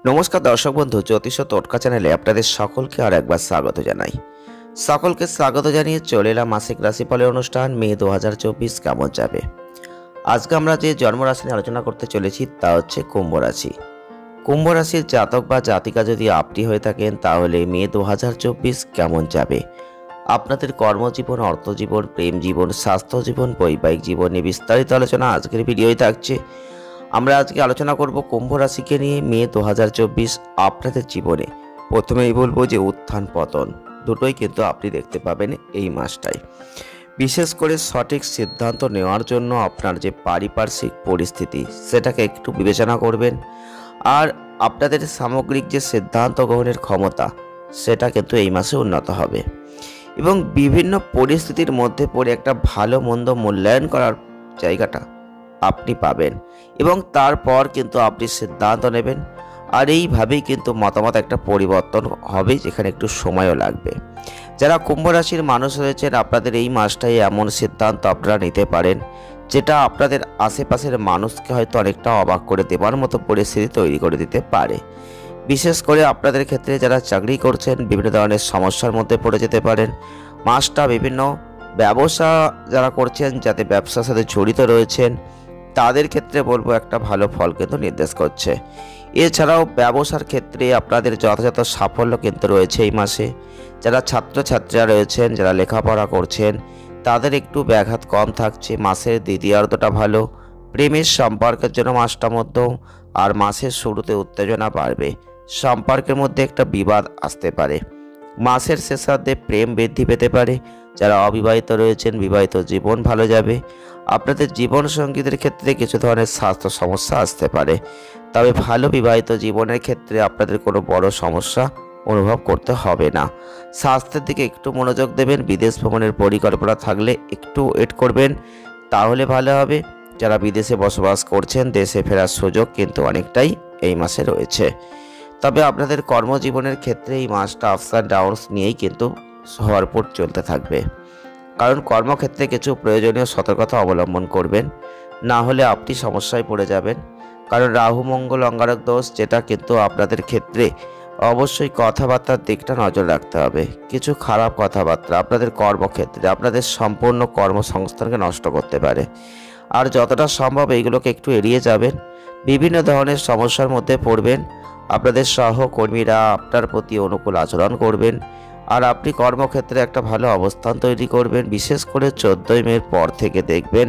নমস্কার দর্শক বন্ধু, জ্যোতিষ টোটকা চ্যানেলে আপনাদের সকলকে আর একবার স্বাগত জানাই। সকলকে স্বাগত জানিয়ে চলে এলাম মাসিক রাশিফলের অনুষ্ঠান মে 2024 কেমন যাবে। আজকে আমরা যে জন্মরাশি নিয়ে আলোচনা করতে চলেছি তা হচ্ছে কুম্ভ রাশি। কুম্ভ রাশির জাতক বা জাতিকা যদি আপনি হয়ে থাকেন তাহলে মে 2024 কেমন যাবে, আপনাদের কর্মজীবন, অর্থজীবন, প্রেম জীবন, স্বাস্থ্য জীবন, বৈবাহিক জীবন নিয়ে বিস্তারিত আলোচনা আজকের ভিডিওয় থাকছে। আমরা আজকে আলোচনা করব কুম্ভ রাশিকে নিয়ে মে 2024 আপনাদের জীবনে। প্রথমেই বলবো যে উত্থান পতন দুটোই কিন্তু আপনি দেখতে পাবেন এই মাসটায়। বিশেষ করে সঠিক সিদ্ধান্ত নেওয়ার জন্য আপনার যে পারিপার্শ্বিক পরিস্থিতি সেটাকে একটু বিবেচনা করবেন, আর আপনাদের সামগ্রিক যে সিদ্ধান্ত গ্রহণের ক্ষমতা সেটা কিন্তু এই মাসে উন্নত হবে এবং বিভিন্ন পরিস্থিতির মধ্যে পড়ে একটা ভালো মন্দ মূল্যায়ন করার জায়গাটা আপনি পাবেন এবং তারপর কিন্তু আপনি সিদ্ধান্ত নেবেন। আর এইভাবেই কিন্তু মতামত একটা পরিবর্তন হবে, যেখানে একটু সময়ও লাগবে। যারা কুম্ভ রাশির মানুষ রয়েছেন, আপনাদের এই মাসটাই এমন সিদ্ধান্ত আপনারা নিতে পারেন যেটা আপনাদের আশেপাশের মানুষকে হয়তো অনেকটা অবাক করে দেওয়ার মতো পরিস্থিতি তৈরি করে দিতে পারে। বিশেষ করে আপনাদের ক্ষেত্রে যারা চাকরি করছেন বিভিন্ন ধরনের সমস্যার মধ্যে পড়ে যেতে পারেন। মাসটা বিভিন্ন ব্যবসা যারা করছেন, যাতে ব্যবসার সাথে জড়িত রয়েছেন, তাদের ক্ষেত্রে বলবো একটা ভালো ফল কিন্তু নির্দেশ করছে। এছাড়াও ব্যবসার ক্ষেত্রে আপনাদের যথাযথ সাফল্য কিন্তু রয়েছে এই মাসে। যারা ছাত্রছাত্রীরা রয়েছেন, যারা লেখাপড়া করছেন, তাদের একটু ব্যাঘাত কম থাকছে। মাসের দ্বিতীয়ার্ধটা ভালো। প্রেমের সম্পর্কের জন্য মাসটা মধ্যম, আর মাসের শুরুতে উত্তেজনা বাড়বে, সম্পর্কের মধ্যে একটা বিবাদ আসতে পারে। মাসের শেষার্ধে প্রেম বৃদ্ধি পেতে পারে। যারা অবিবাহিত রয়েছেন, বিবাহিত জীবন ভালো যাবে। আপনাদের জীবন সঙ্গীদের ক্ষেত্রে কিছু ধরনের স্বাস্থ্য সমস্যা আসতে পারে, তবে ভালো বিবাহিত জীবনের ক্ষেত্রে আপনাদের কোনো বড় সমস্যা অনুভব করতে হবে না। স্বাস্থ্যের দিকে একটু মনোযোগ দেবেন। বিদেশ ভ্রমণের পরিকল্পনা থাকলে একটু ওয়েট করবেন, তাহলে ভালো হবে। যারা বিদেশে বসবাস করছেন, দেশে ফেরার সুযোগ কিন্তু অনেকটাই এই মাসে রয়েছে। তবে আপনাদের কর্মজীবনের ক্ষেত্রে এই মাসটা আপস অ্যান্ড ডাউনস নিয়েই কিন্তু ভরপুর চলতে থাকবে, কারণ কর্মক্ষেত্রে কিছু প্রয়োজনীয় সতর্কতা অবলম্বন করবেন, না হলে আপনি সমস্যায় পড়ে যাবেন। কারণ রাহু মঙ্গল অঙ্গারক দোষ, যেটা কিন্তু আপনাদের ক্ষেত্রে অবশ্যই কথাবার্তার দিকটা নজর রাখতে হবে। কিছু খারাপ কথাবার্তা আপনাদের কর্মক্ষেত্রে আপনাদের সম্পূর্ণ কর্মসংস্থানকে নষ্ট করতে পারে, আর যতটা সম্ভব এইগুলোকে একটু এড়িয়ে যাবেন। বিভিন্ন ধরনের সমস্যার মধ্যে পড়বেন। আপনাদের সহকর্মীরা আপনার প্রতি অনুকূল আচরণ করবেন, আর আপনি কর্মক্ষেত্রে একটা ভালো অবস্থান তৈরি করবেন। বিশেষ করে 14ই মের পর থেকে দেখবেন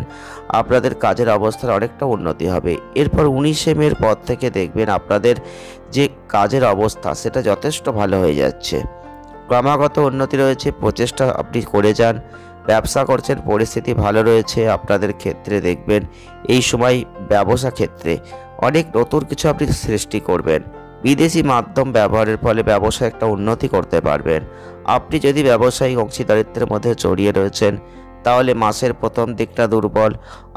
আপনাদের কাজের অবস্থার অনেকটা উন্নতি হবে। এরপর 19শে মের পর থেকে দেখবেন আপনাদের যে কাজের অবস্থা সেটা যথেষ্ট ভালো হয়ে যাচ্ছে। ক্রমাগত উন্নতি রয়েছে, প্রচেষ্টা আপনি করে যান। ব্যবসা করছেন, পরিস্থিতি ভালো রয়েছে। আপনাদের ক্ষেত্রে দেখবেন এই সময় ব্যবসা ক্ষেত্রে অনেক নতুন কিছু আপনি সৃষ্টি করবেন। বিদেশি মাধ্যম ব্যবহারের ফলে ব্যবসায় একটা উন্নতি করতে পারবেন। আপনি যদি ব্যবসায়িক অংশীদারিত্বের মধ্যে জড়িয়ে রয়েছেন, তাহলে মাসের প্রথম দিকটা দুর্বল,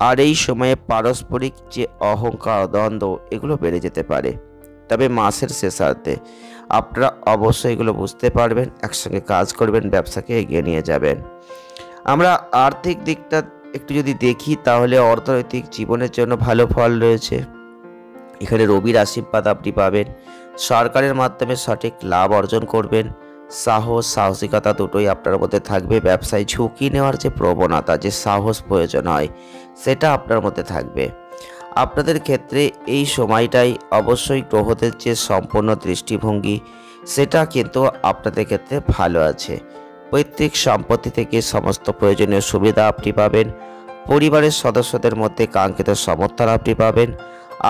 আর এই সময়ে পারস্পরিক যে অহংকার, দ্বন্দ্ব, এগুলো বেড়ে যেতে পারে। তবে মাসের শেষার্ধে আপনারা অবশ্যই এগুলো বুঝতে পারবেন, একসঙ্গে কাজ করবেন, ব্যবসাকে এগিয়ে নিয়ে যাবেন। আমরা আর্থিক দিকটা একটু যদি দেখি, তাহলে অর্থনৈতিক জীবনের জন্য ভালো ফল রয়েছে। এখানে রবির আশীর্বাদ আপনি পাবেন। সরকারের মাধ্যমে সঠিক লাভ অর্জন করবেন। সাহস, সাহসিকতা দুটোই আপনার মধ্যে থাকবে। ব্যবসায় ঝুঁকি নেওয়ার যে প্রবণতা, যে সাহস প্রয়োজন হয়, সেটা আপনার মধ্যে থাকবে। আপনাদের ক্ষেত্রে এই সময়টাই অবশ্যই গ্রহদের যে সম্পূর্ণ দৃষ্টিভঙ্গি, সেটা কিন্তু আপনাদের ক্ষেত্রে ভালো আছে। পৈতৃক সম্পত্তি থেকে সমস্ত প্রয়োজনীয় সুবিধা আপনি পাবেন। পরিবারের সদস্যদের মধ্যে কাঙ্ক্ষিত সমর্থন আপনি পাবেন।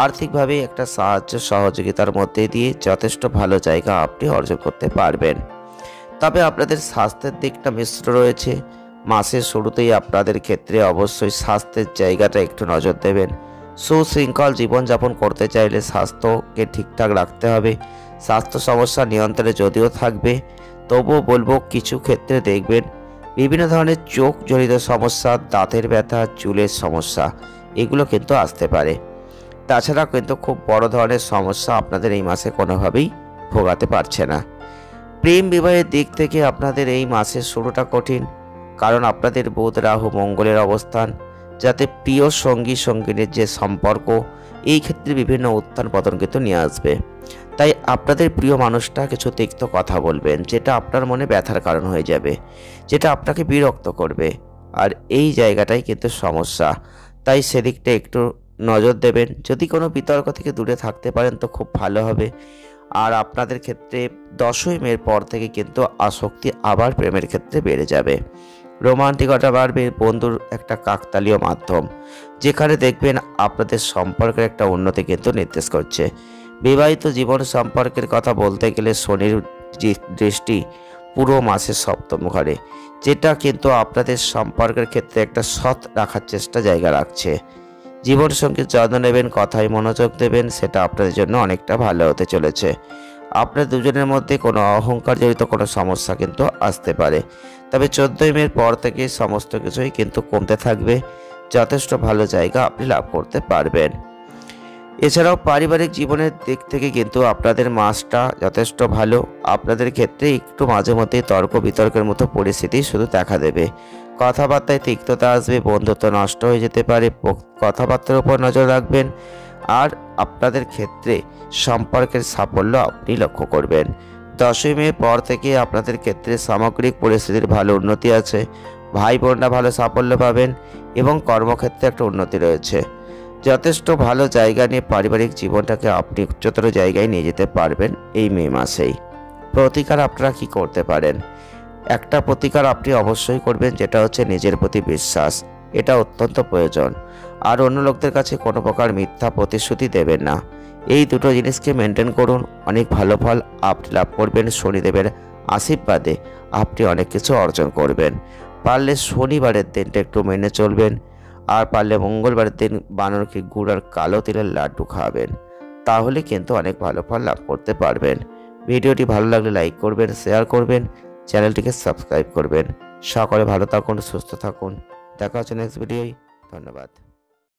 আর্থিকভাবে একটা সাহায্য সহযোগিতার মধ্যে দিয়ে যথেষ্ট ভালো জায়গা আপনি অর্জন করতে পারবেন। তবে আপনাদের স্বাস্থ্যের দিকটা মিশ্র রয়েছে। মাসের শুরুতেই আপনাদের ক্ষেত্রে অবশ্যই স্বাস্থ্যের জায়গাটা একটু নজর দেবেন। সুশৃঙ্খল জীবনযাপন করতে চাইলে স্বাস্থ্যকে ঠিকঠাক রাখতে হবে। স্বাস্থ্য সমস্যা নিয়ন্ত্রণে যদিও থাকবে, তবুও বলবো কিছু ক্ষেত্রে দেখবেন বিভিন্ন ধরনের চোখ জড়িত সমস্যা, দাঁতের ব্যথা, চুলের সমস্যা, এগুলো কিন্তু আসতে পারে। তাছাড়া কিন্তু খুব বড় ধরনের সমস্যা আপনাদের এই মাসে কোনোভাবেই ভোগাতে পারছে না। প্রেম বিবাহের দিক থেকে আপনাদের এই মাসের শুরুটা কঠিন, কারণ আপনাদের বুধ রাহু মঙ্গলের অবস্থান, যাতে প্রিয় সঙ্গী সঙ্গিনীর যে সম্পর্ক এই ক্ষেত্রে বিভিন্ন উত্থান পতন কিন্তু নিয়ে আসবে। তাই আপনাদের প্রিয় মানুষটা কিছু তিক্ত কথা বলবেন, যেটা আপনার মনে ব্যথার কারণ হয়ে যাবে, যেটা আপনাকে বিরক্ত করবে। আর এই জায়গাটাই কিন্তু সমস্যা, তাই সেদিকটা একটু নজর দেবেন। যদি কোনো বিতর্ক থেকে দূরে থাকতে পারেন তো খুব ভালো হবে। আর আপনাদের ক্ষেত্রে 10ই মের পর থেকে কিন্তু আসক্তি আবার প্রেমের ক্ষেত্রে বেড়ে যাবে, রোমান্টিকতা বাড়বে। বন্ধুর একটা কাকতালীয় মাধ্যম, যেখানে দেখবেন আপনাদের সম্পর্কের একটা উন্নতি কিন্তু নির্দেশ করছে। বিবাহিত জীবন সম্পর্কের কথা বলতে গেলে শনির দৃষ্টি পুরো মাসের সপ্তম ঘরে, যেটা কিন্তু আপনাদের সম্পর্কের ক্ষেত্রে একটা সৎ রাখার জায়গা রাখছে। জীবনসঙ্গীর যত্ন নেবেন, কথায় মনোযোগ দেবেন, সেটা আপনাদের জন্য অনেকটা ভালো হতে চলেছে। আপনার দুজনের মধ্যে কোনো অহংকার জড়িত কোনো সমস্যা কিন্তু আসতে পারে, তবে 14ই মের পর থেকে সমস্ত কিছুই কিন্তু কমতে থাকবে। যথেষ্ট ভালো জায়গা আপনি লাভ করতে পারবেন। এছাড়াও পারিবারিক জীবনের দিক থেকে কিন্তু আপনাদের মাসটা যথেষ্ট ভালো। আপনাদের ক্ষেত্রে একটু মাঝে মধ্যে তর্ক বিতর্কের মতো পরিস্থিতি শুধু দেখা দেবে। কথাবার্তায় তিক্ততা আসবে, বন্ধুত্ব নষ্ট হয়ে যেতে পারে। কথাবার্তার উপর নজর রাখবেন। আর আপনাদের ক্ষেত্রে সম্পর্কের সাফল্য আপনি লক্ষ্য করবেন। 10ই মে পর থেকে আপনাদের ক্ষেত্রে সামগ্রিক পরিস্থিতির ভালো উন্নতি আছে। ভাই বোনরা ভালো সাফল্য পাবেন এবং কর্মক্ষেত্রে একটা উন্নতি রয়েছে। যথেষ্ট ভালো জায়গা নিয়ে পারিবারিক জীবনটাকে আপনি উচ্চতর জায়গায় নিয়ে যেতে পারবেন এই মে মাসেই। প্রতিকার আপনারা কি করতে পারেন? একটা প্রতিকার আপনি অবশ্যই করবেন, যেটা হচ্ছে নিজের প্রতি বিশ্বাস। এটা অত্যন্ত প্রয়োজন। আর অন্য লোকদের কাছে কোনো প্রকার মিথ্যা প্রতিশ্রুতি দেবেন না। এই দুটো জিনিসকে মেনটেন করুন, অনেক ভালো ফল আপনি লাভ করবেন। শনিদেবের আশীর্বাদে আপনি অনেক কিছু অর্জন করবেন। পারলে শনিবারের দিনটা একটু মেনে চলবেন। আর পারলে মঙ্গলবারের দিন বানরকে গুড় আর কালো তিলের লাড্ডু খাওয়াবেন, তাহলে কিন্তু অনেক ভালো ফল লাভ করতে পারবেন। ভিডিওটি ভালো লাগলে লাইক করবেন, শেয়ার করবেন, চ্যানেলটিকে সাবস্ক্রাইব করবেন। সকলে ভালো থাকুন, সুস্থ থাকুন। দেখা হচ্ছে নেক্সট ভিডিওয়। ধন্যবাদ।